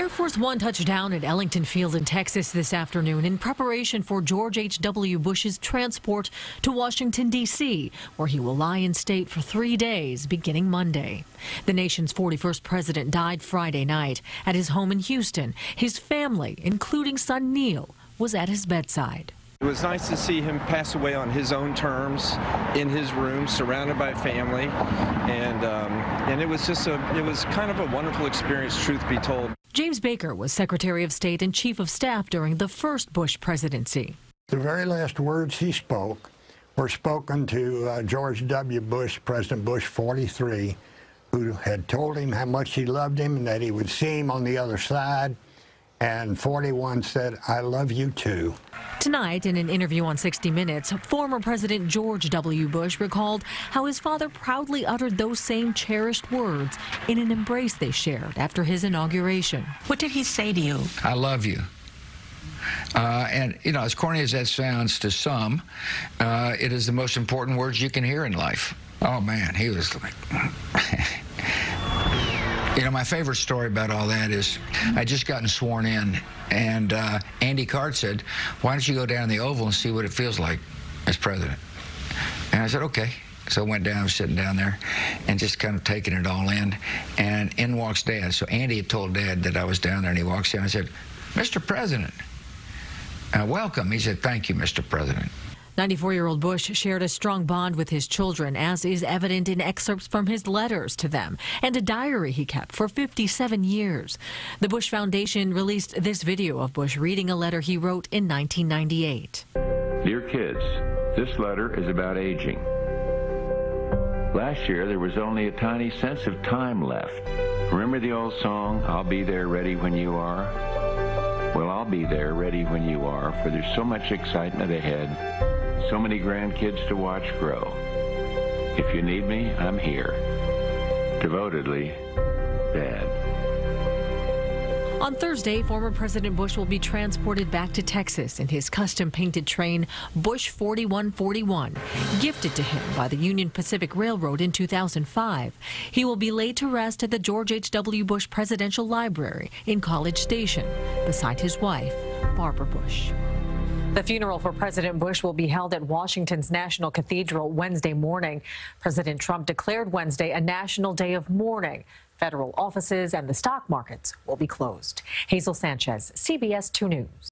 Air Force One touched down at Ellington Field in Texas this afternoon in preparation for George H.W. Bush's transport to Washington, D.C., where he will lie in state for 3 days, beginning Monday. The nation's 41st president died Friday night at his home in Houston. His family, including son Neil, was at his bedside. It was nice to see him pass away on his own terms, in his room, surrounded by family, and it was kind of a wonderful experience, truth be told. James Baker was Secretary of State and Chief of Staff during the first Bush presidency. The very last words he spoke were spoken to George W. Bush, President Bush 43, who had told him how much he loved him and that he would see him on the other side. And 41 said, "I love you too." Tonight, in an interview on 60 Minutes, former President George W. Bush recalled how his father proudly uttered those same cherished words in an embrace they shared after his inauguration. What did he say to you? I love you. And, you know, as corny as that sounds to some, it is the most important words you can hear in life. Oh, man, he was like... You know, my favorite story about all that is I just gotten sworn in, and Andy Card said, "Why don't you go down to the Oval and see what it feels like as president?" And I said, okay. So I went down, I was sitting down there, and just kind of taking it all in. And in walks Dad. So Andy had told Dad that I was down there, and he walks in. I said, "Mr. President, welcome." He said, "Thank you, Mr. President." 94-year-old Bush shared a strong bond with his children, as is evident in excerpts from his letters to them and a diary he kept for 57 years. The Bush Foundation released this video of Bush reading a letter he wrote in 1998. Dear kids, this letter is about aging. Last year, there was only a tiny sense of time left. Remember the old song, "I'll be there ready when you are"? Well, I'll be there ready when you are, for there's so much excitement ahead. So many grandkids to watch grow. If you need me, I'm here. Devotedly, Dad. On Thursday, former President Bush will be transported back to Texas in his custom-painted train, Bush 4141, gifted to him by the Union Pacific Railroad in 2005. He will be laid to rest at the George H.W. Bush Presidential Library in College Station, beside his wife, Barbara Bush. The funeral for President Bush will be held at Washington's National Cathedral Wednesday morning. President Trump declared Wednesday a national day of mourning. Federal offices and the stock markets will be closed. Hazel, Sanchez, CBS 2 News.